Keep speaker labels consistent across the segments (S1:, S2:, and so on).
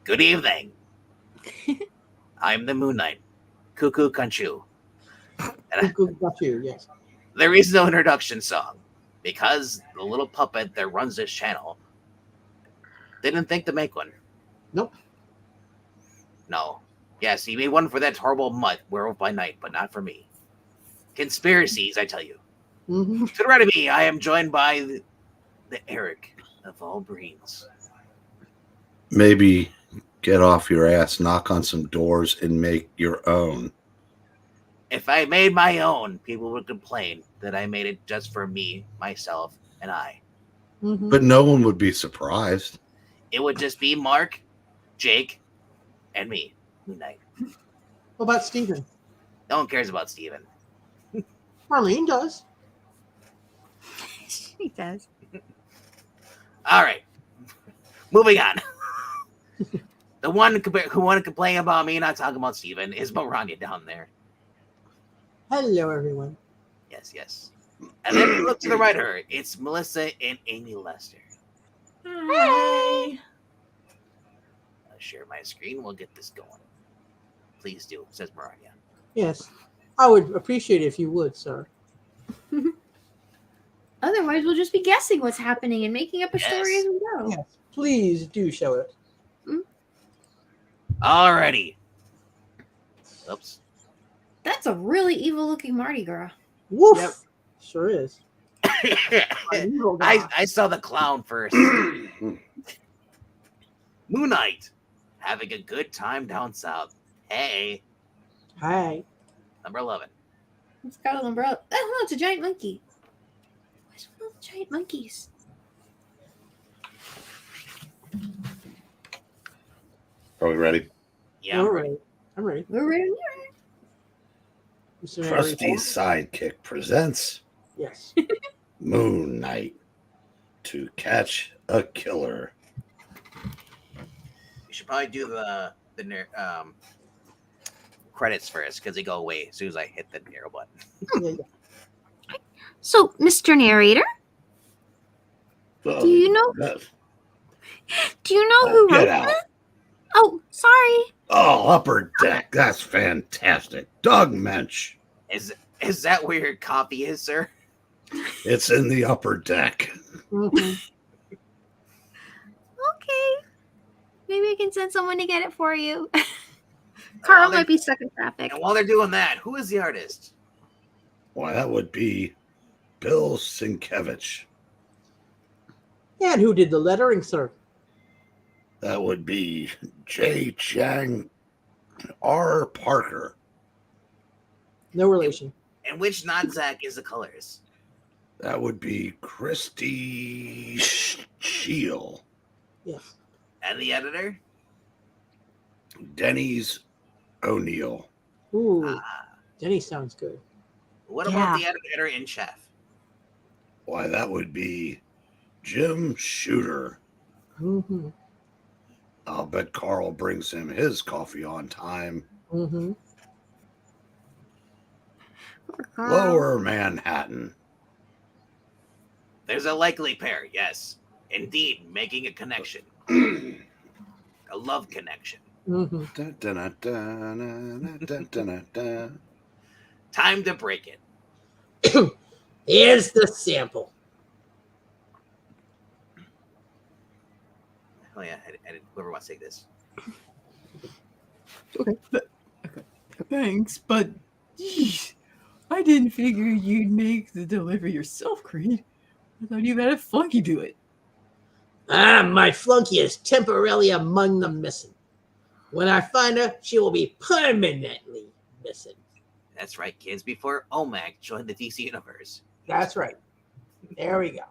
S1: Good evening. I'm the Moon Knight, Cuckoo Khonshu.
S2: Cuckoo Khonshu, yes.
S1: There is no introduction song because the little puppet that runs this channel didn't think to make one.
S2: Nope.
S1: No. Yes, he made one for that horrible mutt, Werewolf by Night, but not for me. Conspiracies, I tell you.
S2: Mm-hmm.
S1: To the right of me, I am joined by the Eric of all breeds.
S3: Maybe get off your ass, knock on some doors, and make your own.
S1: If I made my own, people would complain that I made it just for me, myself, and I.
S2: Mm-hmm.
S3: But no one would be surprised.
S1: It would just be Mark, Jake, and me, Moon Knight.
S2: What about Steven?
S1: No one cares about Steven.
S2: Marlene does.
S4: She does.
S1: All right. Moving on. The one who wanted to complain about me not talking about Steven is Maranya down there.
S2: Hello, everyone.
S1: Yes. And then you look to the right of her. It's Melissa and Amy Lester.
S4: Hi.
S1: I'll share my screen. We'll get this going. Please do, says Maranya.
S2: Yes. I would appreciate it if you would, sir.
S4: Otherwise, we'll just be guessing what's happening and making up a story as we go.
S2: Yes. Please do show it.
S1: Alrighty. Oops.
S4: That's a really evil-looking Mardi Gras.
S2: Woof.
S1: Yep.
S2: Sure is.
S1: I saw the clown first. Moon Knight, having a good time down south. Hey,
S2: Hi.
S1: number 11.
S4: It's got an umbrella. Oh, no, it's a giant monkey. Where's one of the giant monkeys?
S3: Are we ready?
S1: Yeah,
S2: All
S1: I'm
S2: right. I'm ready.
S4: We're ready.
S2: Mr.
S3: Trusty
S2: Harry.
S3: Sidekick presents
S2: Yes.
S3: Moon Knight to catch a killer.
S1: We should probably do the credits first because they go away as soon as I hit the arrow button.
S2: Yeah.
S4: So, Mr. Narrator,
S3: Oh,
S4: do you know who
S3: get
S4: wrote
S3: out.
S4: that? Oh, sorry.
S3: Oh, Upper Deck. That's fantastic. Doug Moench.
S1: Is that where your copy is, sir?
S3: It's in the upper deck.
S2: Mhm.
S4: Okay. Maybe I can send someone to get it for you. Carl might be stuck in traffic.
S1: And while they're doing that, who is the artist?
S3: Why, that would be Bill Sienkiewicz.
S2: And who did the lettering, sir?
S3: That would be J. Chang R. Parker.
S2: No relation.
S1: And which non-Zach is the colors?
S3: That would be Christy Shield.
S2: Yes.
S1: And the editor?
S3: Denny's O'Neill.
S2: Ooh. Denny sounds good.
S1: What about the editor in chef?
S3: Why, that would be Jim Shooter.
S2: Mm-hmm.
S3: I'll bet Carl brings him his coffee on time.
S2: Mm-hmm.
S3: Lower Manhattan.
S1: There's a likely pair, yes. Indeed, making a connection. A love connection.
S2: Mm-hmm.
S3: Dun, dun, dun, dun, dun, dun, dun.
S1: Time to break it.
S2: Here's the sample.
S1: Oh yeah, whoever wants to take this.
S5: Okay. Thanks, but geez, I didn't figure you'd make the delivery yourself, Creed. I thought you had a flunky do it.
S2: My flunky is temporarily among the missing. When I find her, she will be permanently missing.
S1: That's right, kids. Before OMAC joined the DC Universe.
S2: That's right. There we go.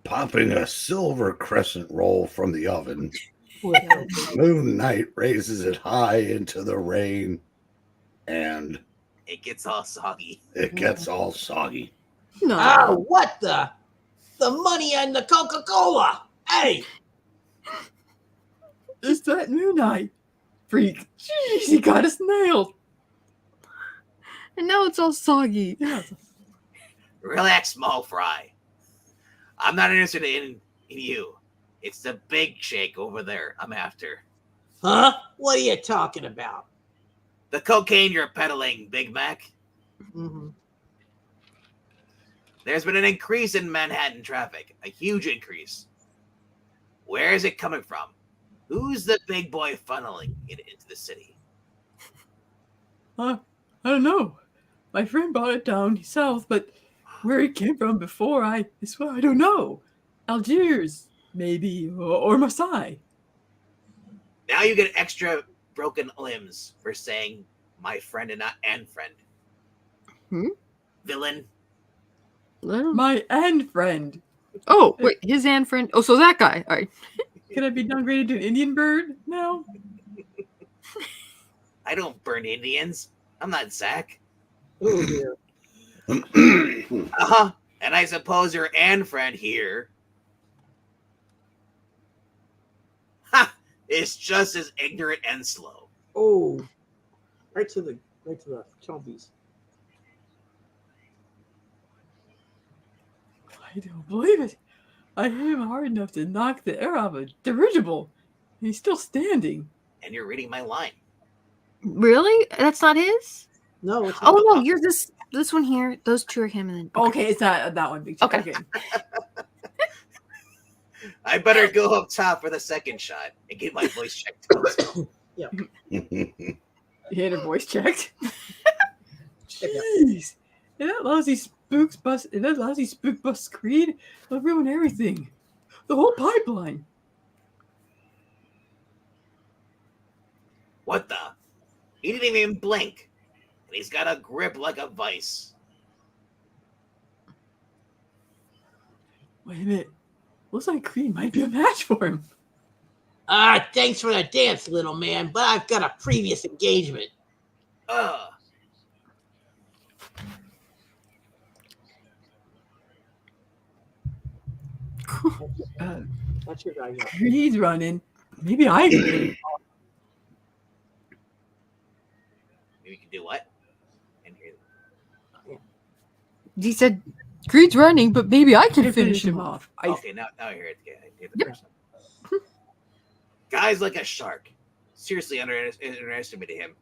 S3: Popping a silver crescent roll from the oven,
S2: Well,
S3: Moon Knight raises it high into the rain, and
S1: It gets all soggy.
S3: it gets all soggy.
S5: No.
S2: Oh, what the? The money and the Coca-Cola. Hey,
S5: It's that Moon Knight freak. Jeez, he got us nailed. And now it's all soggy. Yeah.
S1: Relax, small fry. I'm not interested in You. It's the big shake over there I'm after.
S2: Huh? What are you talking about?
S1: The cocaine you're peddling, Big Mac.
S2: Mm-hmm.
S1: There's been an increase in Manhattan traffic. A huge increase. Where is it coming from? Who's the big boy funneling it into the city?
S5: I don't know. My friend bought it down south, but where it came from before, I swear I don't know. Algiers, maybe, or Marseille.
S1: Now you get extra broken limbs for saying my friend and not and friend. Villain.
S5: My and friend.
S4: Oh, wait, his and friend. Oh, so that guy. All right.
S5: Can I be downgraded to an Indian bird now?
S1: I don't burn Indians. I'm not Zach.
S2: Oh dear.
S1: Uh-huh. And I suppose your and friend here is just as ignorant and slow.
S2: Oh, right to the chompies.
S5: I don't believe it. I hit him hard enough to knock the air out of a dirigible. He's still standing.
S1: And you're reading my line.
S4: Really? That's not his?
S2: No, it's not.
S4: Oh no, you're this one here. Those two are him, and then
S5: Okay, it's not that one, Big Chick.
S4: Okay.
S1: I better go up top for the second shot and get my voice checked out.
S5: You had her voice checked.
S2: Check it out.
S5: Jeez. And that lousy spook bus Creed will ruin everything. The whole pipeline.
S1: What the? He didn't even blink. And he's got a grip like a vice.
S5: Wait a minute. Looks like Creed might be a match for him.
S2: Thanks for the dance, little man, but I've got a previous engagement.
S1: Ugh.
S2: That's your guy.
S5: Creed's running. Maybe I can get him.
S1: Maybe we can do what? And here.
S4: he said Creed's running, but maybe I can
S5: to
S4: finish him off.
S5: off.
S1: Okay, now I hear it. I hear the
S4: Yep.
S1: person. Guy's like a shark. Seriously underestimated him.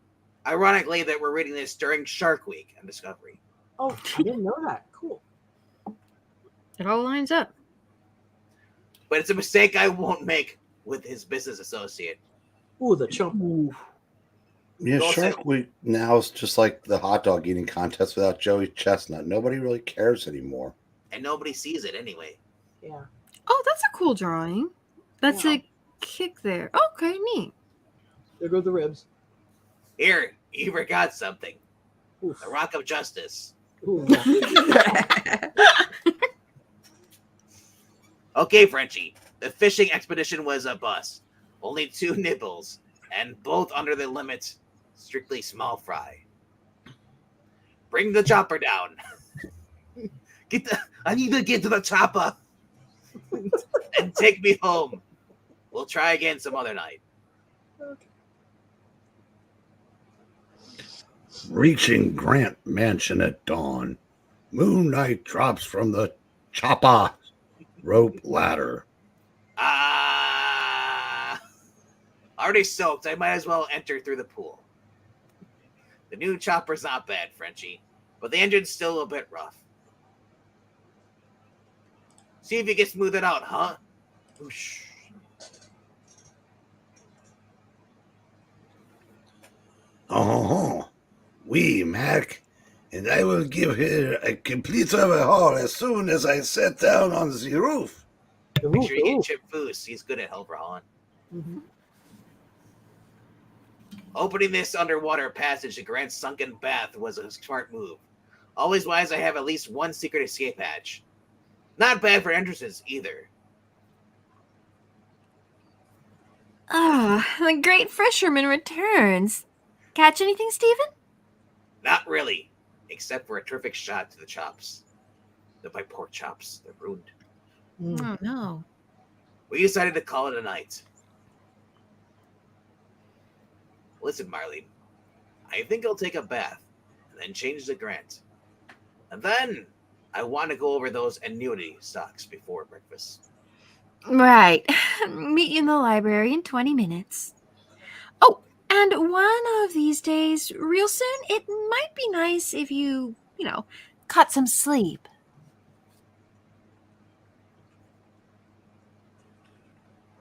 S1: Ironically, that we're reading this during Shark Week on Discovery.
S2: Oh, I didn't know that. Cool.
S4: It all lines up.
S1: But it's a mistake I won't make with his business associate.
S2: Ooh, the chump.
S5: Ooh.
S3: Yeah,
S1: Also-
S3: Shark Week now is just like the hot dog eating contest without Joey Chestnut. Nobody really cares anymore.
S1: And nobody sees it anyway.
S2: Yeah.
S4: Oh, that's a cool drawing. That's
S2: Yeah.
S4: a kick there. Okay, neat.
S2: There go the ribs.
S1: Here, you forgot something.
S2: Oof.
S1: The Rock of Justice.
S2: Ooh,
S1: Okay, Frenchie. The fishing expedition was a bust. Only 2 nibbles, and both under the limit. Strictly small fry. Bring the chopper down. I need to get to the chopper. And take me home. We'll try again some other night.
S3: Reaching Grant Mansion at dawn. Moon Knight drops from the chopper rope ladder.
S1: Already soaked. I might as well enter through the pool. The new chopper's not bad, Frenchie, but the engine's still a bit rough. See if you can smooth it out, huh? Whoosh.
S3: Oh, oui, Mac. And I will give her a complete overhaul as soon as I set down on the roof.
S1: Make sure you get Chip Foose. He's good at overhauling.
S2: Mm-hmm.
S1: Opening this underwater passage to Grant's sunken bath was a smart move. Always wise I have at least one secret escape hatch. Not bad for entrances either.
S4: Ah, the great fisherman returns. Catch anything, Steven?
S1: Not really, except for a terrific shot to the chops. My pork chops, they're ruined.
S4: Oh no.
S1: We decided to call it a night. Listen, Marlene, I think I'll take a bath and then change the Grant. And then I want to go over those annuity stocks before breakfast.
S4: Right. Meet you in the library in 20 minutes. Oh, and one of these days, real soon, it might be nice if you got some sleep.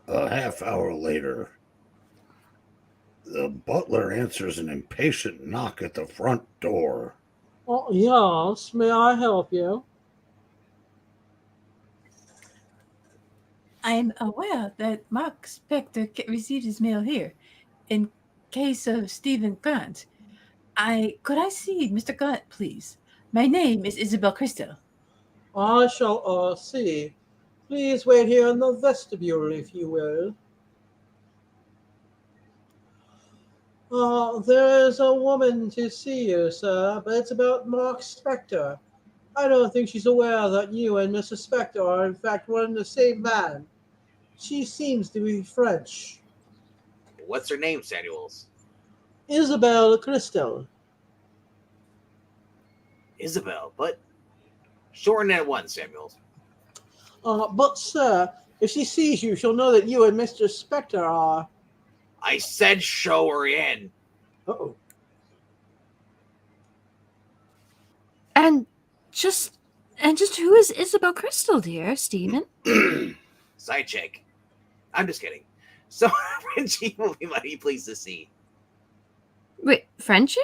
S3: A half hour later, the butler answers an impatient knock at the front door.
S2: Oh, yes, may I help you?
S5: I'm aware that Mark Spector received his mail here. In case of Stephen Grant, could I see Mr. Grant, please? My name is Isabelle Kristel.
S2: I shall see. Please wait here in the vestibule, if you will. There is a woman to see you, sir, but it's about Mark Spector. I don't think she's aware that you and Mrs. Spector are in fact one and the same man. She seems to be French.
S1: What's her name, Samuels?
S2: Isabelle Kristel.
S1: Isabel, but shorten it at once, Samuels.
S2: But, sir, if she sees you, she'll know that you and Mr. Spector are...
S1: I said show her in.
S2: Uh-oh.
S4: And just who is Isabelle Kristel, dear, Stephen?
S1: Side check. I'm just kidding. So Frenchie will be mighty pleased to see.
S4: Wait, Frenchie?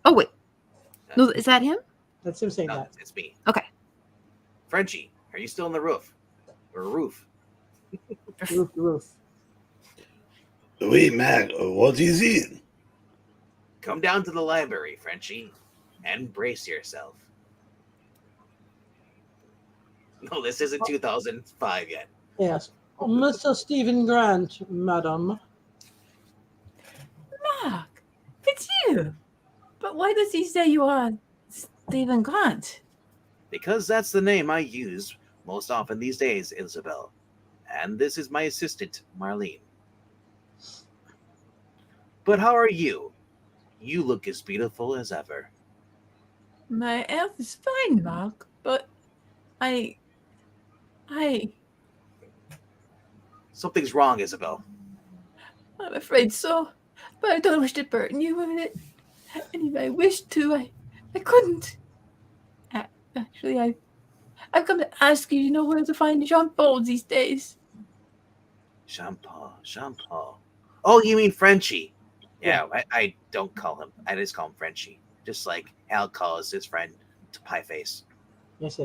S4: Oh, wait. No, is that him?
S2: That's him saying
S1: No,
S2: that.
S1: it's me.
S4: Okay.
S1: Frenchie, are you still on the roof? Or roof?
S2: Roof.
S3: Oui, Mac, what is it?
S1: Come down to the library, Frenchie, and brace yourself. No, this isn't 2005 yet.
S2: Yes. Mr. Stephen Grant, madam.
S5: Mark, it's you. But why does he say you are Stephen Grant?
S1: Because that's the name I use most often these days, Isabel. And this is my assistant, Marlene. But how are you? You look as beautiful as ever.
S5: My health is fine, Mark, but I
S1: Something's wrong, Isabel.
S5: I'm afraid so, but I don't wish to burden you with it. And if I wished to, I couldn't. Actually, I've come to ask you, where to find Jean-Paul these days.
S1: Jean-Paul. Oh, you mean Frenchie? Yeah, I don't call him. I just call him Frenchie. Just like Al calls his friend Pieface.
S2: Yes.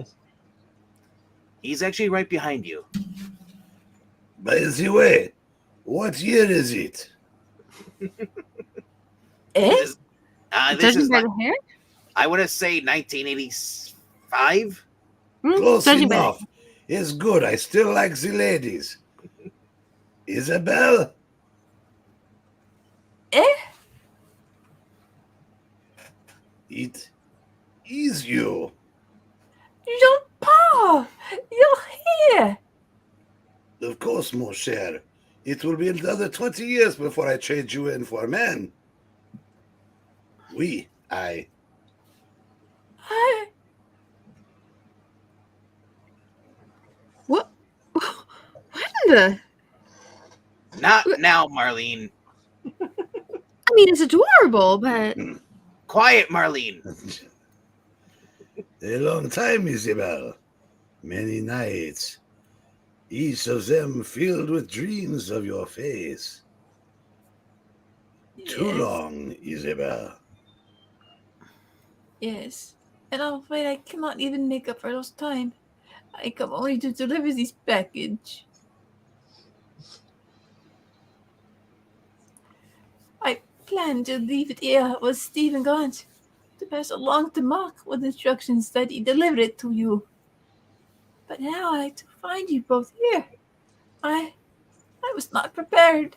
S1: He's actually right behind you.
S3: By the way, what year is it?
S1: This
S4: Judging
S1: is
S4: by
S1: like,
S4: the hair?
S1: I want to say 1985.
S3: Close
S4: Judging by
S3: enough. It's good. I still like the ladies. Isabel? It is you.
S5: Jean-Paul, you're here.
S3: Of course, mon cher. It will be another 20 years before I trade you in for a man. Oui, I.
S4: What in the...
S1: Not now, Marlene.
S4: I mean, it's adorable, but...
S1: Quiet, Marlene.
S3: A long time, Isabel. Many nights. Each of them filled with dreams of your face. Too
S5: Yes.
S3: long, Isabel.
S5: Yes, and I'm afraid I cannot even make up for lost time. I come only to deliver this package. I planned to leave it here with Stephen Grant to pass along to Mark with instructions that he delivered it to you. But now I to find you both here. I was not prepared.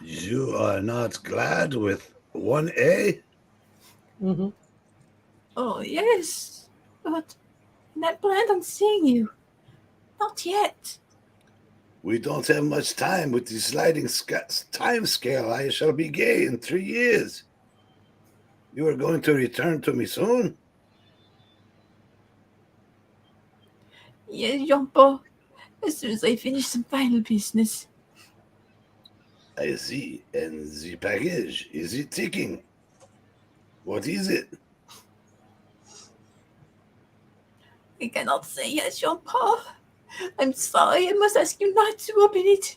S3: You are not glad with 1A?
S2: Mm-hmm.
S5: Oh, yes, but I planned on seeing you. Not yet.
S3: We don't have much time with the sliding time scale. I shall be gay in 3 years. You are going to return to me soon?
S5: Yes, Jean-Paul. As soon as I finish some final business.
S3: I see. And the package, is it ticking? What is it?
S5: I cannot say yes, Jean-Paul. I'm sorry, I must ask you not to open it.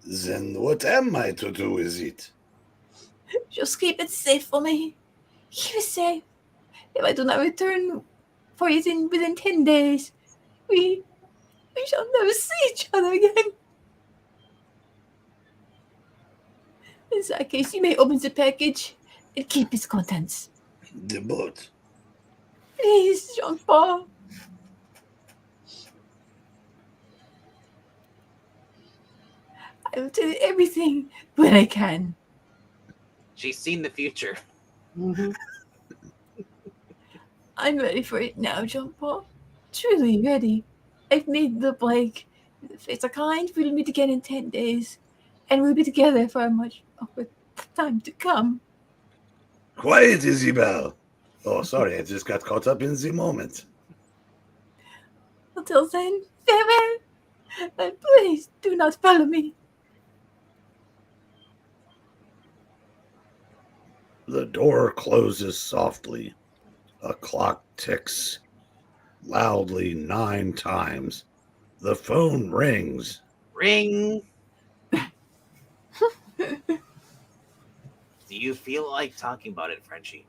S3: Then what am I to do with it?
S5: Just keep it safe for me. Keep it safe. If I do not return for it within 10 days, we shall never see each other again. In that case, you may open the package and keep its contents.
S3: The boat.
S5: Please, Jean-Paul. I will tell you everything when I can.
S1: She's seen the future.
S2: Mm-hmm.
S5: I'm ready for it now, Jean-Paul. Truly ready. I've made the break. The fates are kind. We'll meet again in 10 days. And we'll be together for a much longer time to come.
S3: Quiet, Isabelle. Oh, sorry, I just got caught up in the moment.
S5: Until then, farewell. And please do not follow me.
S3: The door closes softly. A clock ticks loudly 9 times. The phone rings.
S1: Ring. Do you feel like talking about it, Frenchie?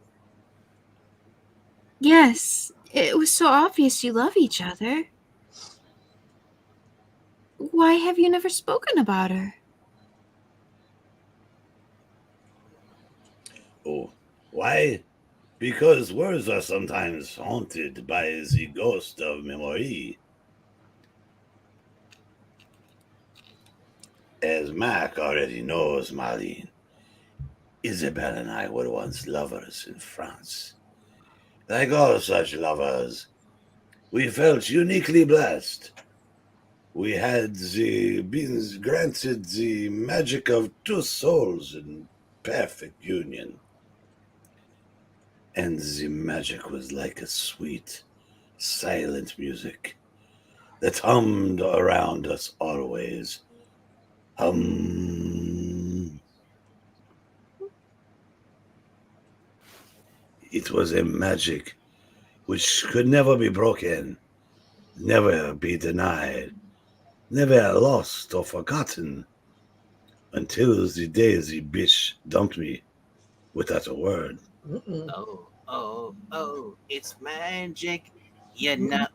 S4: Yes, it was so obvious you love each other. Why have you never spoken about her?
S3: Oh, why? Because words are sometimes haunted by the ghost of memory. As Mac already knows, Marlene, Isabelle and I were once lovers in France. Like all such lovers, we felt uniquely blessed. We had been granted the magic of 2 souls in perfect union. And the magic was like a sweet, silent music that hummed around us always. Hum. It was a magic which could never be broken, never be denied, never lost or forgotten, until the day the bitch dumped me without a word.
S1: Oh, oh, oh, it's magic. You know,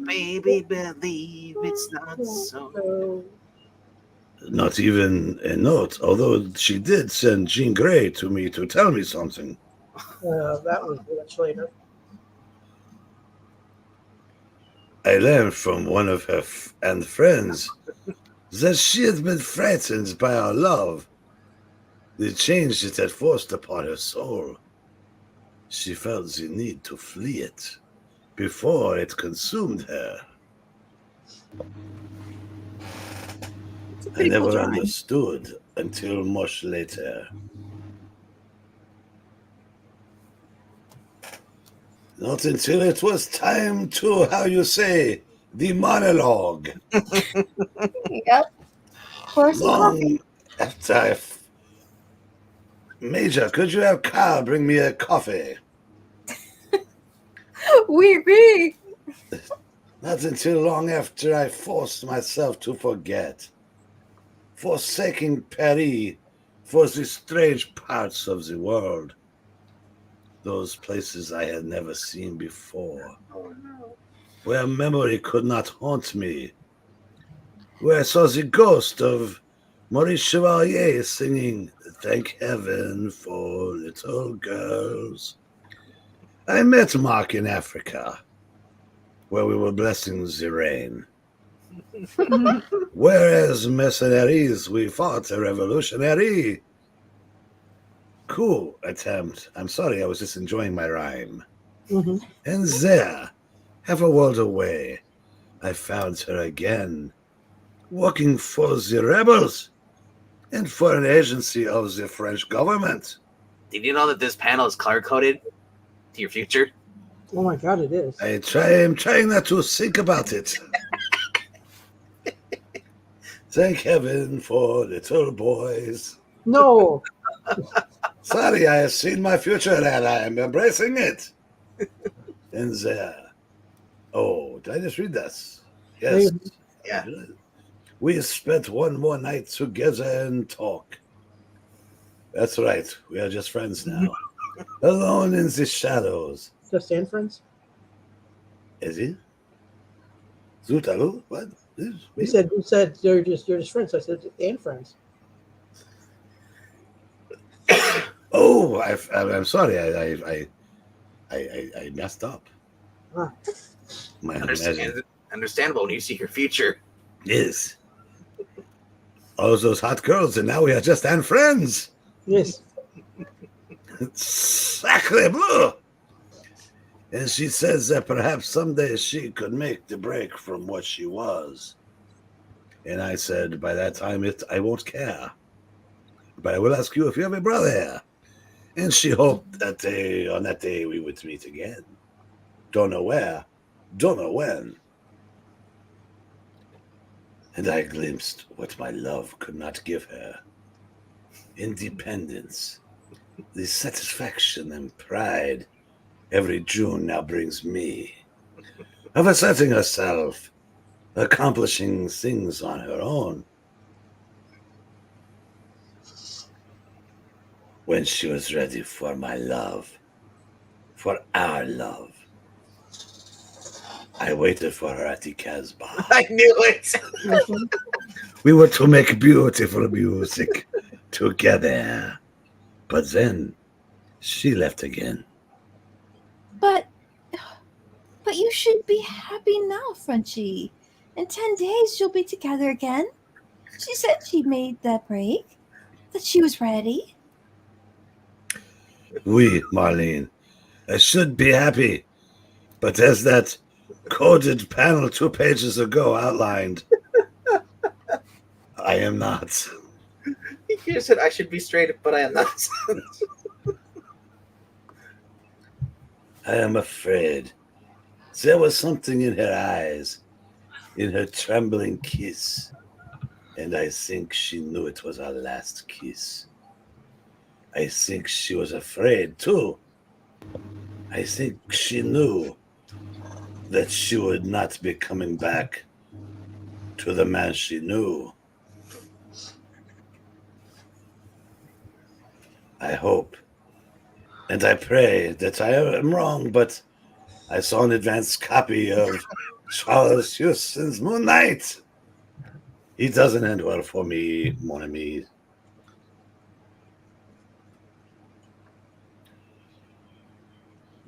S1: baby, believe it's not so.
S3: Not even a note, although she did send Jean Grey to me to tell me something.
S2: That was much later.
S3: I learned from one of her friends that she had been frightened by our love, the change it had forced upon her soul. She felt the need to flee it before it consumed her. I never understood until much later. Not until it was time to, how you say, the monologue.
S4: Yep.
S3: Long after Major, could you have Carl bring me a coffee?
S4: Oui.
S3: Not until long after I forced myself to forget, forsaking Paris for the strange parts of the world, those places I had never seen before, where memory could not haunt me, where I saw the ghost of Maurice Chevalier singing "Thank Heaven for Little Girls." I met Mark in Africa, where we were blessing the rain. Whereas mercenaries, we fought a revolutionary coup attempt. I'm sorry, I was just enjoying my rhyme.
S2: Mm-hmm.
S3: And there, half a world away, I found her again, working for the rebels and for an agency of the French government.
S1: Did you know that this panel is color coded to your future?
S2: Oh my god, it is.
S3: I'm trying not to think about it. Thank heaven for little boys.
S2: No.
S3: Sorry, I have seen my future and I am embracing it. And oh, did I just read this? Yes.
S1: Yeah.
S3: We spent one more night together and talk. That's right. We are just friends now. Alone in the shadows.
S2: Just and friends?
S3: Is he? Zutalu? What?
S2: You said you're just friends. I said and friends.
S3: Oh, I'm sorry. I messed up.
S2: Ah.
S3: My imagination.
S1: Understandable when you see your future.
S3: Yes. All those hot girls, and now we are just and friends.
S2: Yes.
S3: Sacre bleu! And she says that perhaps someday she could make the break from what she was. And I said, by that time, I won't care. But I will ask you if you have a brother here. And she hoped that on that day we would meet again. Don't know where, don't know when. And I glimpsed what my love could not give her. Independence, the satisfaction and pride every June now brings me, of asserting herself, accomplishing things on her own. When she was ready for my love, for our love, I waited for her at the Casbah.
S1: I knew it.
S3: We were to make beautiful music together. But then she left again.
S4: But you should be happy now, Frenchie. In 10 days, you'll be together again. She said she made that break, that she was ready.
S3: Oui, Marlene, I should be happy. But as that coded panel 2 pages ago outlined, I am not.
S1: You just said I should be straight, but I am not.
S3: I am afraid. There was something in her eyes, in her trembling kiss, and I think she knew it was our last kiss. I think she was afraid, too. I think she knew that she would not be coming back to the man she knew. I hope and I pray that I am wrong, but I saw an advanced copy of Charles Houston's Moon Knight. He doesn't end well for me, mon ami.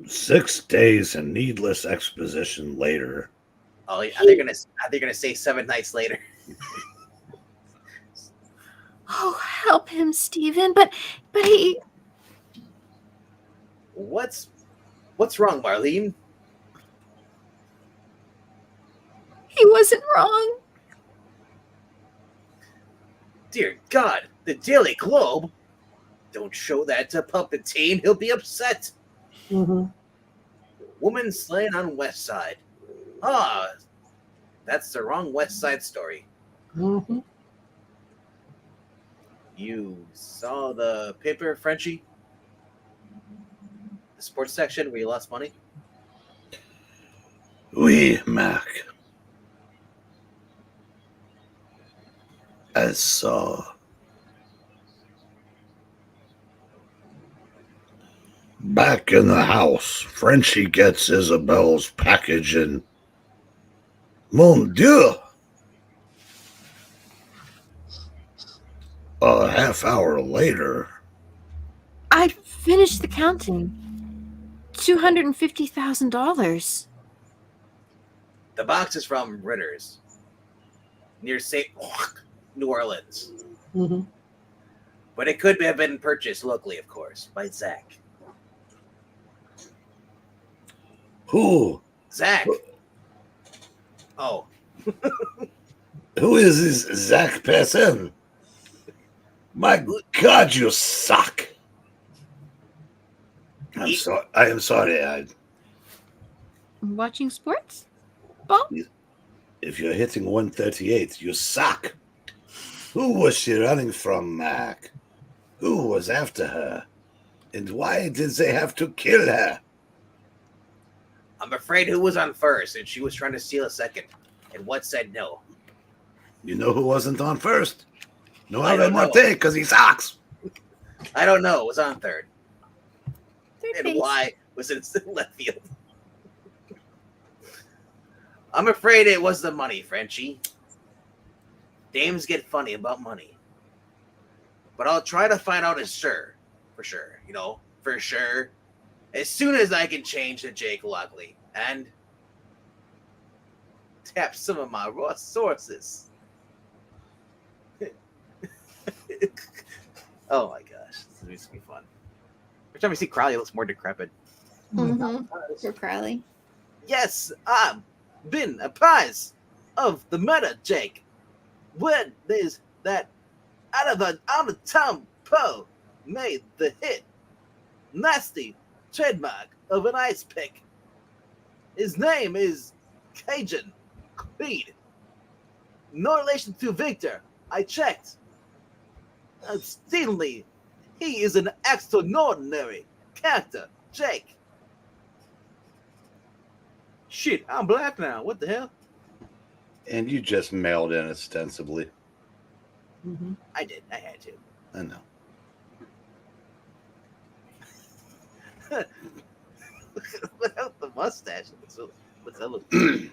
S3: Six days and needless exposition later.
S1: Oh, are they gonna say 7 nights later?
S4: Oh, help him, Stephen. But he...
S1: What's wrong, Marlene?
S4: He wasn't wrong.
S1: Dear God, the Daily Globe. Don't show that to Puppetine. He'll be upset.
S2: Mm-hmm.
S1: Woman slain on West Side. Ah, that's the wrong West Side story.
S2: Mm-hmm.
S1: You saw the paper, Frenchie? The sports section where you lost money?
S3: Oui, Mac. I saw. Back in the house, Frenchie gets Isabelle's package and... Mon Dieu! A half hour later...
S4: I finished the counting. $250,000.
S1: The box is from Ritter's, near St. New Orleans.
S2: Mm-hmm.
S1: But it could have been purchased locally, of course, by Zach.
S3: Who?
S1: Zach. Oh.
S3: Who is this Zach person? My God, you suck. I am sorry.
S4: Watching sports? Ball?
S3: If you're hitting 138, you suck. Who was she running from, Mac? Who was after her? And why did they have to kill her?
S1: I'm afraid who was on first, and she was trying to steal a second. And what said no?
S3: You know who wasn't on first? No,
S1: I don't know.
S3: because he sucks.
S1: I don't know. It was on third.
S4: Third
S1: And
S4: base.
S1: why was it in left field? I'm afraid it was the money, Frenchie. Dames get funny about money. But I'll try to find out for sure, for sure, as soon as I can change to Jake Lockley and tap some of my raw sources. Oh my gosh, this is going to be fun. Every time I see Crowley, it looks more decrepit.
S4: Mm-hmm. For Crowley.
S1: Yes, I've been apprised of the murder, Jake. When there's that out of town Poe made the hit. Nasty trademark of an ice pick. His name is Cajun Creed. No relation to Victor. I checked. Obstinately, he is an extraordinary character, Jake. Shit, I'm black now. What the hell?
S3: And you just mailed in ostensibly.
S2: Mm-hmm.
S1: I did. I had to.
S3: I know.
S1: Without the mustache. What's that look? It's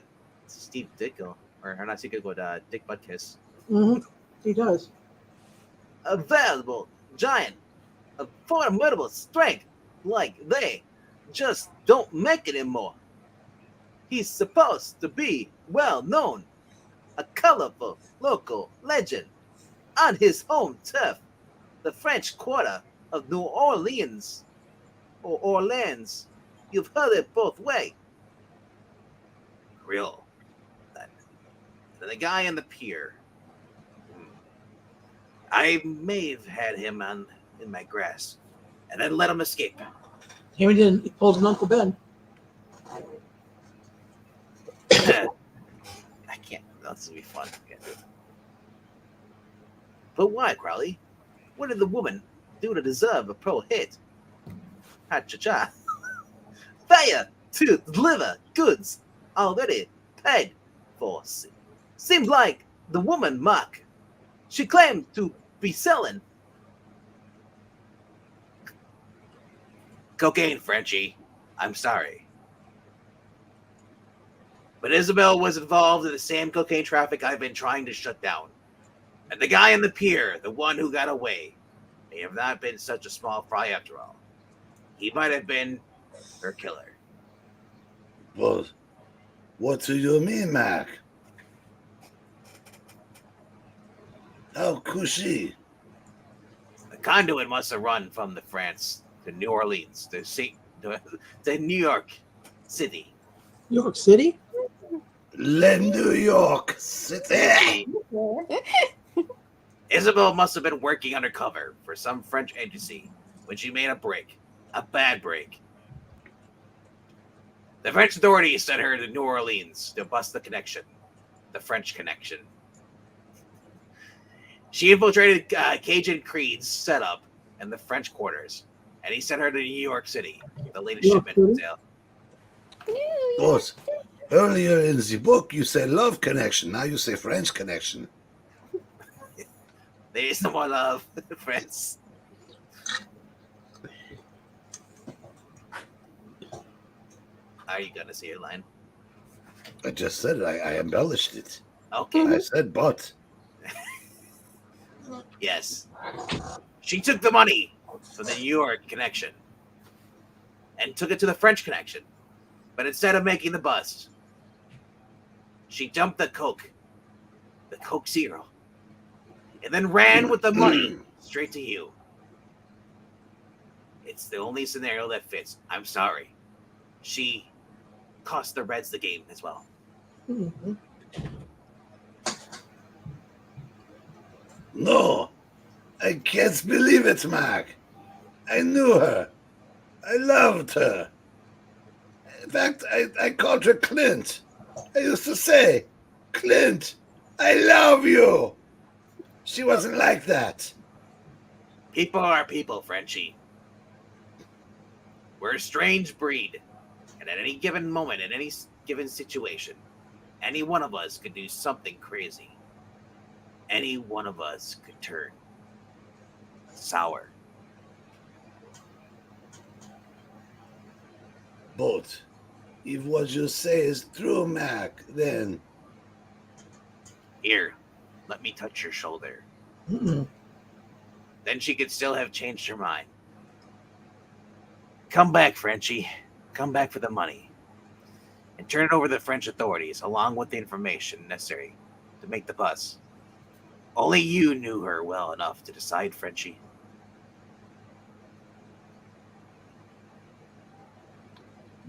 S1: Steve Ditko. Or not Steve Ditko, but Dick Butkus.
S2: Mm-hmm. He does.
S1: A valuable giant of formidable strength like they just don't make it anymore. He's supposed to be well known, a colorful local legend on his home turf, the French Quarter of New Orleans, or Orleans. You've heard it both ways. Real. The guy on the pier. I may have had him in my grasp, and then let him escape.
S2: He didn't. He pulled an Uncle Ben.
S1: I can't. This will be fun. But why, Crowley? What did the woman do to deserve a pro hit? Ha cha cha. Failure to deliver goods already paid for. Seems like the woman, Mark, she claimed to be selling cocaine, Frenchie. I'm sorry. But Isabelle was involved in the same cocaine traffic I've been trying to shut down. And the guy on the pier, the one who got away, may have not been such a small fry after all. He might have been her killer.
S3: Well, what do you mean, Mac? How could she?
S1: The conduit must have run from the France to New Orleans to New York City.
S2: New York City?
S3: New York City.
S1: Isabelle must have been working undercover for some French agency when she made a bad break. The French authorities sent her to New Orleans to bust the French connection. She infiltrated Cajun Creed's setup in the French quarters, and he sent her to New York City, the latest shipment was out.
S3: Boss, earlier in the book you said love connection, now you say French connection.
S1: There is no more love, friends. Are you gonna say your line?
S3: I just said it. I embellished it.
S1: Okay.
S3: I said but.
S1: Yes. She took the money from the New York connection and took it to the French connection. But instead of making the bust, she dumped the Coke Zero, and then ran with the money straight to you. It's the only scenario that fits. I'm sorry. She cost the Reds the game as well.
S2: Mm-hmm.
S3: No, I can't believe it, Mac. I knew her. I loved her. In fact, I called her Clint. I used to say, Clint, I love you. She wasn't like that.
S1: People are people, Frenchie. We're a strange breed, and at any given moment, in any given situation, any one of us could do something crazy. Any one of us could turn sour.
S3: But if what you say is true, Mac, then
S1: Here, let me touch your shoulder. Then she could still have changed her mind. Come back, Frenchie. Come back for the money. And turn it over to the French authorities, along with the information necessary to make the bus. Only you knew her well enough to decide, Frenchie.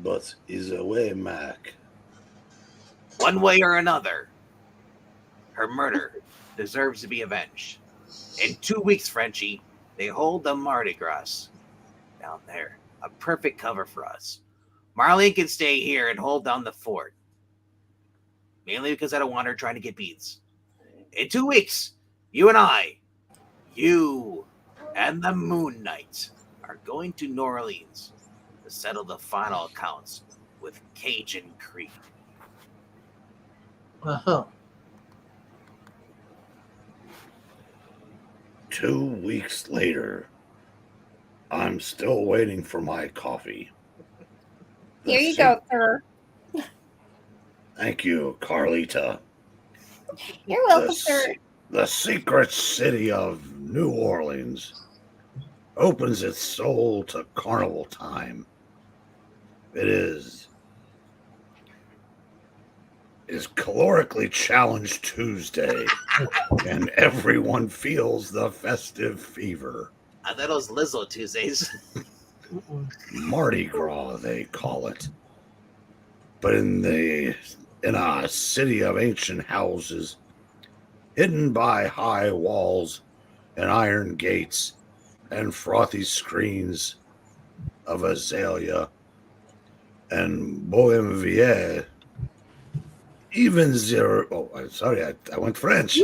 S3: but either way, Mac.
S1: One way or another, her murder deserves to be avenged. In 2 weeks, Frenchie, they hold the Mardi Gras down there. A perfect cover for us. Marlene can stay here and hold down the fort. Mainly because I don't want her trying to get beads. In 2 weeks, you and the Moon Knight are going to New Orleans to settle the final accounts with Cajun Creed.
S2: Uh-huh.
S3: 2 weeks later, I'm still waiting for my coffee.
S6: Here you go, sir.
S3: Thank you, Carlita.
S6: You're welcome, sir.
S3: The secret city of New Orleans opens its soul to carnival time. It is calorically challenged Tuesday, and everyone feels the festive fever.
S1: I thought it was Lizzo Tuesdays.
S3: Mardi Gras, they call it. But in a city of ancient houses, hidden by high walls and iron gates and frothy screens of azalea and bougainvillea, even I went French.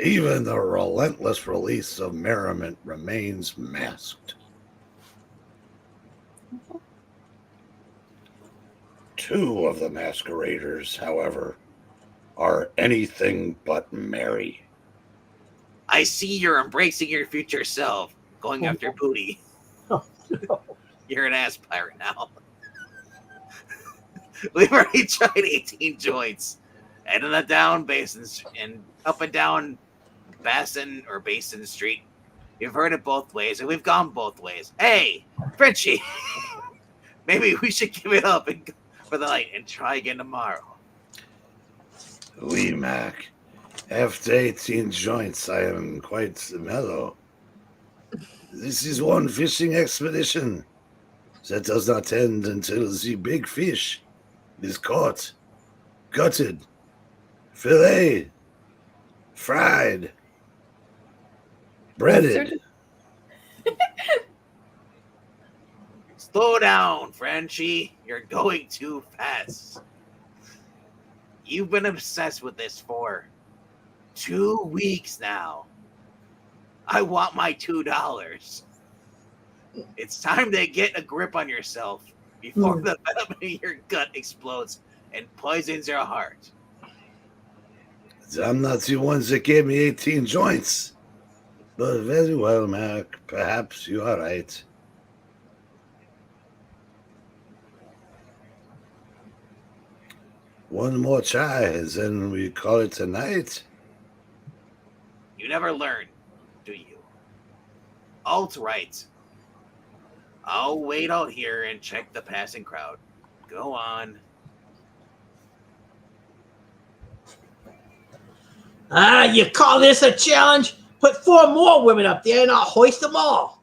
S3: Even the relentless release of merriment remains masked. Two of the masqueraders, however, are anything but merry.
S1: I see you're embracing your future self, going after booty.
S2: Oh, no.
S1: You're an ass pirate now. We've already tried 18 joints. And in the down basins and up and down Basin Street. You've heard it both ways, and we've gone both ways. Hey, Frenchie, maybe we should give it up for the night and try again tomorrow.
S3: Oui, Mac. After 18 joints, I am quite mellow. This is one fishing expedition that does not end until the big fish is caught, gutted, filleted, fried, breaded.
S1: Slow down, Frenchie. You're going too fast. You've been obsessed with this for 2 weeks now. I want my $2. It's time to get a grip on yourself before the venom in your gut explodes and poisons your heart.
S3: I'm not the one that gave me 18 joints. But very well, Mac. Perhaps you are right. One more try, and then we call it a night.
S1: You never learn, do you? Alt right. I'll wait out here and check the passing crowd. Go on.
S2: Ah, you call this a challenge? Put 4 more women up there and I'll hoist them all.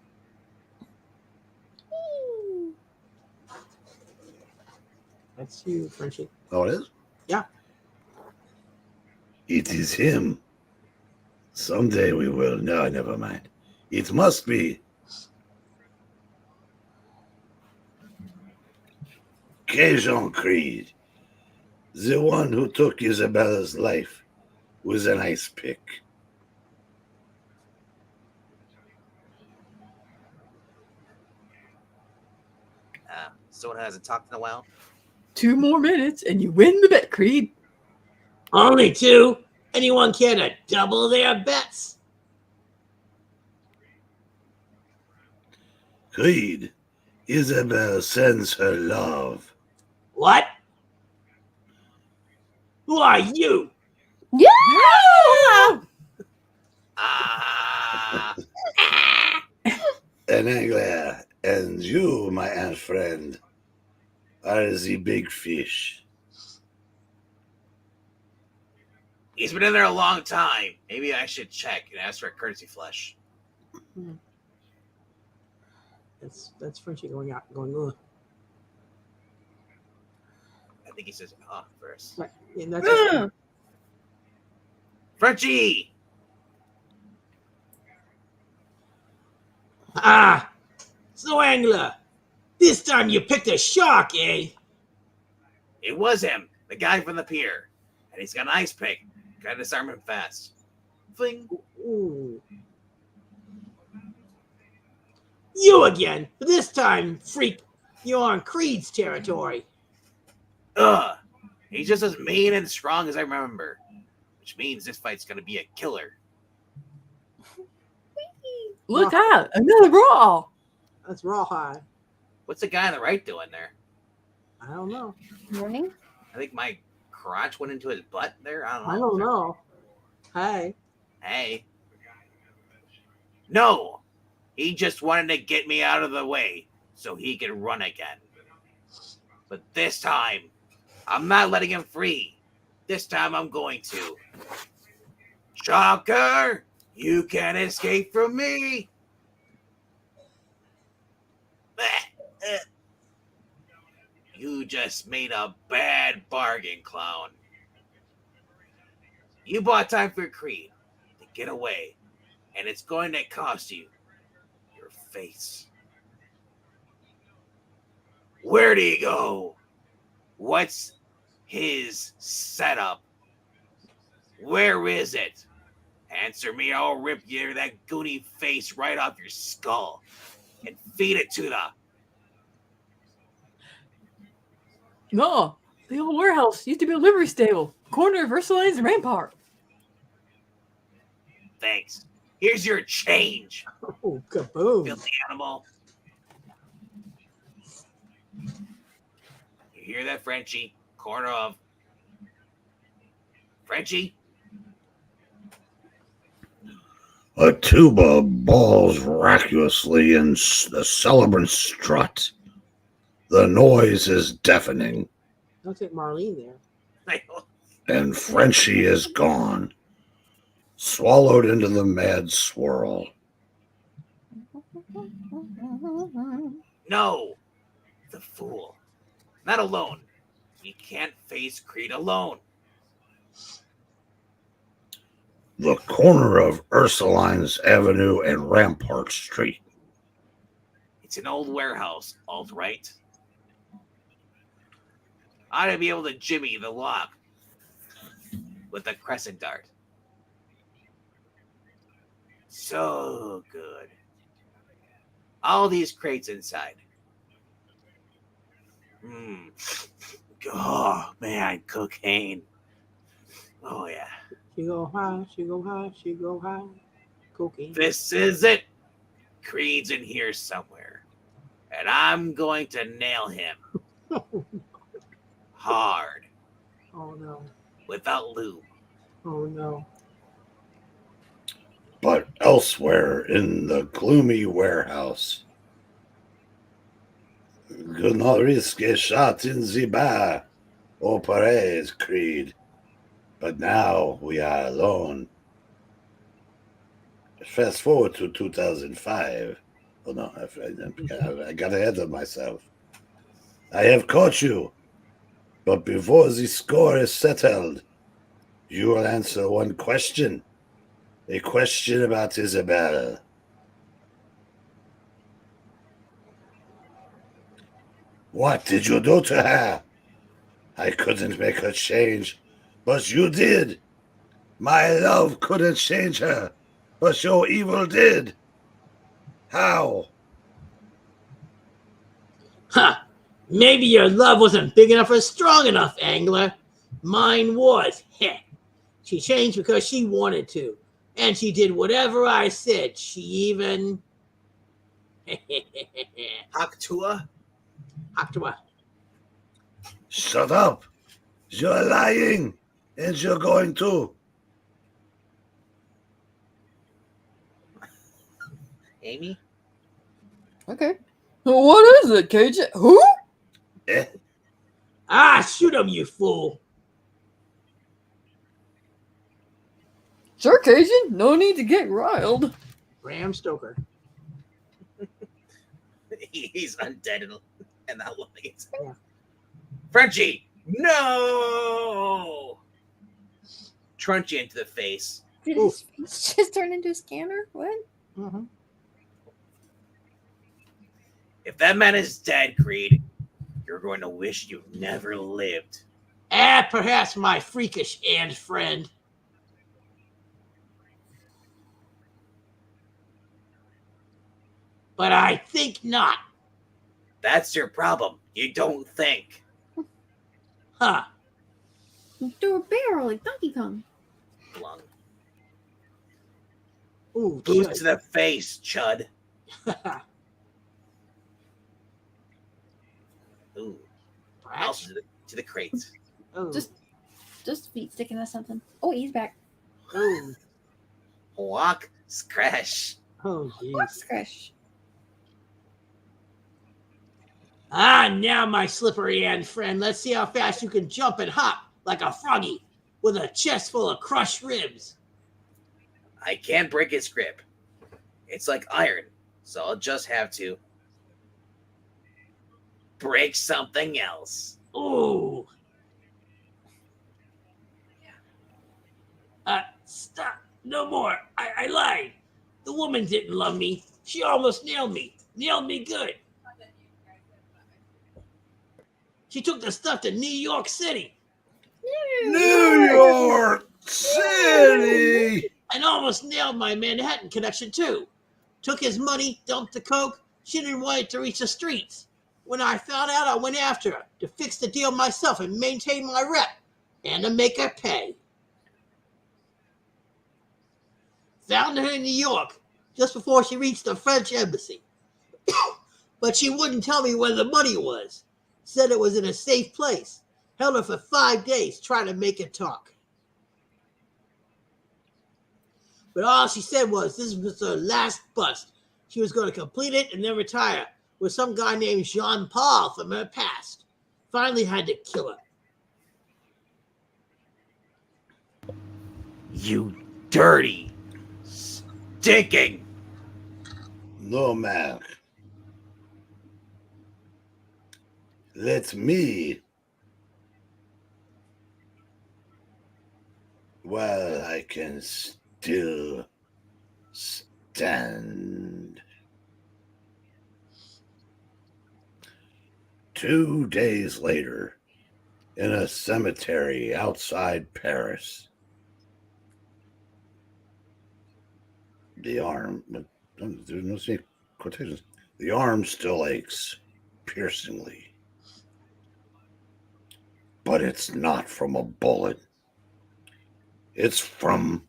S2: That's you, Frenchie.
S3: Oh, it is?
S2: Yeah.
S3: It is him. Someday we will. No, never mind. It must be. Cajun Creed, the one who took Isabella's life, was an ice pick.
S1: Someone hasn't talked in a while.
S5: 2 more minutes and you win the bet, Creed.
S2: Only 2? Anyone care to double their bets?
S3: Creed, Isabelle sends her love.
S2: What? Who are you?
S4: Yeah!
S1: Ah,
S3: An angler, and you, my aunt friend, are the big fish.
S1: he's been in there a long time. Maybe I should check and ask for a courtesy flush.
S2: That's Frenchie going out, going on.
S1: I think he says first.
S2: Right. And that's
S1: Frenchie!
S2: So angler, this time you picked a shark, eh?
S1: It was him, the guy from the pier. And he's got an ice pick. Gotta disarm him fast. Fling.
S2: Ooh. You again, but this time, freak, you're on Creed's territory.
S1: Ugh. He's just as mean and strong as I remember. Which means this fight's gonna be a killer.
S5: Look out, another brawl.
S2: That's rawhide.
S1: What's the guy on the right doing there?
S2: I don't know.
S6: Morning.
S1: I think my crotch went into his butt there. I don't know.
S2: I don't know. Hey.
S1: Hey. No. He just wanted to get me out of the way so he could run again. But this time, I'm not letting him free. This time I'm going to. Shocker! You can't escape from me! You just made a bad bargain, clown. You bought time for Creed to get away, and it's going to cost you your face. Where'd he go? What's his setup? Where is it? Answer me, I'll rip you that goony face right off your skull and feed it to the...
S5: No, the old warehouse used to be a livery stable, corner of Ursuline's and Rampart.
S1: Thanks. Here's your change,
S2: Oh, kaboom.
S1: filthy animal. You hear that, Frenchie? Corner of... Frenchie?
S3: A tuba balls raucously in the celebrant strut. The noise is deafening,
S2: Don't take Marlene there.
S3: and Frenchie is gone, swallowed into the mad swirl.
S1: No! The fool. Not alone. You can't face Creed alone.
S3: The corner of Ursuline's Avenue and Rampart Street.
S1: It's an old warehouse, alt right. I ought to be able to jimmy the lock with a crescent dart. So good. All these crates inside. Oh, man, cocaine. Oh, yeah.
S2: She go high, she go high, she go high. Cocaine.
S1: This is it. Creed's in here somewhere. And I'm going to nail him hard
S2: Oh no.
S1: without lube.
S2: Oh no.
S3: But elsewhere in the gloomy warehouse, do not risk a shot in the bar, or parade, Creed. But now we are alone. Fast forward to 2005. Oh no, I got ahead of myself. I have caught you. But before the score is settled, you will answer one question. A question about Isabelle. What did you do to her? I couldn't make her change, but you did. My love couldn't change her, but your evil did. How?
S2: Huh. Maybe your love wasn't big enough or strong enough, Angler. Mine was. Heh. She changed because she wanted to. And she did whatever I said. She even...
S1: Haktua?
S2: Octawa.
S3: Shut up. You're lying, and you're going to.
S1: Amy?
S5: Okay. What is it, Cajun? Who?
S3: Eh?
S2: Ah, shoot him, you fool.
S5: Sure, Cajun. No need to get riled.
S2: Bram Stoker.
S1: He's undead and not loving it.
S2: Yeah.
S1: Frenchie! No! Trunch you into the face.
S6: Did his face just turn into a scanner? What?
S2: Mm-hmm.
S1: If that man is dead, Creed, you're going to wish you never lived.
S2: Ah, perhaps my freakish and friend. But I think not.
S1: That's your problem. You don't think.
S2: Huh.
S6: Through a barrel like Donkey Kong.
S1: Blung.
S2: Ooh,
S1: Boost to the face, chud. Ooh. Also to the crates.
S2: Oh.
S6: Just feet sticking to something. Oh, he's back.
S2: Oh.
S1: Walk, scratch.
S2: Oh, jeez.
S6: What's crush?
S2: Ah, now my slippery end friend. Let's see how fast you can jump and hop like a froggy with a chest full of crushed ribs.
S1: I can't break his grip. It's like iron, so I'll just have to break something else.
S2: Ooh. Stop. No more. I lied. The woman didn't love me. She almost nailed me. Nailed me good. She took the stuff to New York City
S3: New York City!
S2: and almost nailed my Manhattan connection too. Took his money, dumped the coke. She didn't want it to reach the streets. When I found out, I went after her to fix the deal myself and maintain my rep and to make her pay. Found her in New York just before she reached the French embassy. But she wouldn't tell me where the money was. Said it was in a safe place. Held her for 5 days trying to make her talk. But all she said was this was her last bust. She was going to complete it and then retire with some guy named Jean Paul from her past. Finally had to kill her.
S1: You dirty, stinking.
S3: No, man. Let me. Well, I can still stand. 2 days later, in a cemetery outside Paris, the arm, there's no quotations, the arm still aches piercingly. But it's not from a bullet. It's from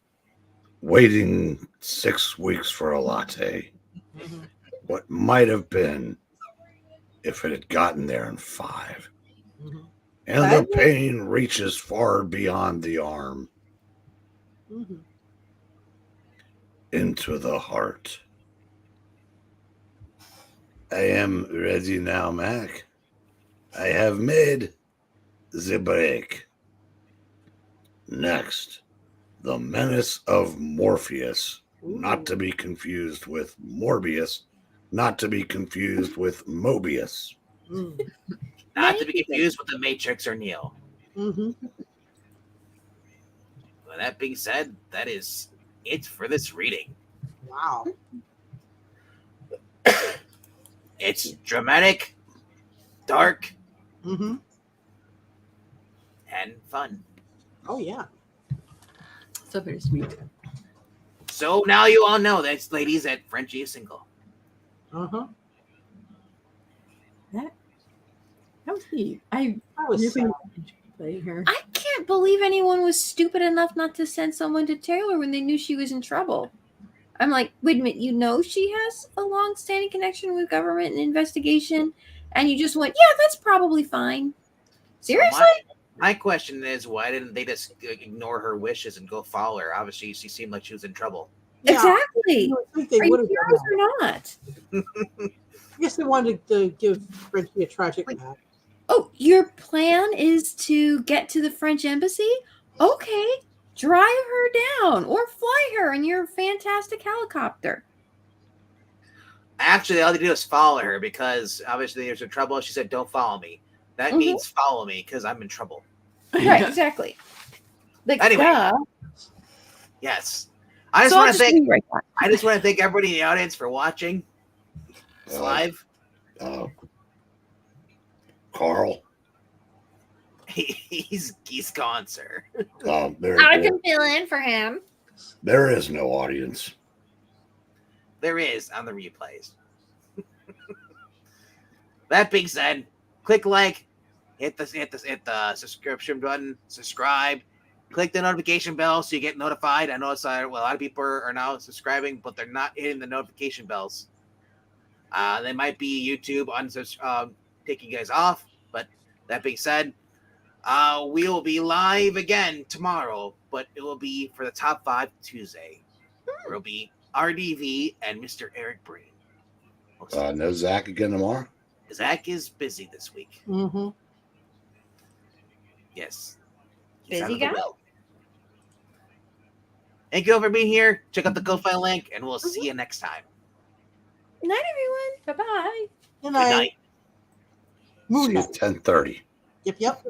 S3: waiting 6 weeks for a latte. What might have been if it had gotten there in 5. And the pain reaches far beyond the arm into the heart. I am ready now, Mac. I have made the break. Next, the menace of Morpheus, not to be confused with Morbius, not to be confused with Mobius.
S1: Not to be confused with the Matrix or Neo. With that being said, that is it for this reading.
S2: Wow.
S1: It's dramatic, dark,
S2: Mm-hmm.
S1: and fun.
S2: Oh yeah.
S5: So very sweet.
S1: So now you all know that, ladies, that Frenchie is single.
S2: Uh-huh.
S5: That was neat. I
S2: That was
S5: really
S2: sad.
S5: enjoyed playing her.
S6: I can't believe anyone was stupid enough not to send someone to Taylor when they knew she was in trouble. I'm like, wait a minute, you know she has a long-standing connection with government and investigation, and you just went, yeah, that's probably fine. Seriously?
S1: So my question is, why didn't they just ignore her wishes and go follow her? Obviously, she seemed like she was in trouble.
S2: Yeah,
S6: Exactly.
S2: you would think they
S6: Are you
S2: would have done
S6: heroes
S2: that.
S6: or not?
S2: I guess they wanted to give Frenchie a tragic death.
S6: Oh, your plan is to get to the French embassy? Okay, drive her down or fly her in your fantastic helicopter.
S1: Actually, all they do is follow her because obviously there's some trouble. She said, "Don't follow me." That
S6: Mhm.
S1: means follow me because I'm in trouble.
S6: Right, exactly. Like,
S1: Anyway.
S6: duh.
S1: Yes. I just
S6: So I'll
S1: want to thank.
S6: rewrite that.
S1: I just want to thank everybody in the audience for watching. It's live.
S3: Carl.
S1: He's gone, sir.
S6: I can fill in for him.
S3: There is no audience.
S1: There is on the replays. That being said, click like, hit the subscription button, subscribe, click the notification bell so you get notified. I know a lot of people are now subscribing, but they're not hitting the notification bells. They might be YouTube taking you guys off, but that being said, we will be live again tomorrow, but it will be for the Top 5 Tuesday. It will be RDV and Mr. Eric Breen.
S3: No Zach again tomorrow?
S1: Zach is busy this week.
S2: Mm-hmm.
S1: Yes.
S6: Busy
S1: out of the
S6: guy?
S1: will. Thank you all for being here. Check out the GoFundMe link, and we'll see you next time.
S6: Good night, everyone. Bye-bye.
S2: Good
S1: Good
S2: night.
S1: night.
S2: Moon
S3: See you
S2: night.
S3: at 10:30.
S2: Yep.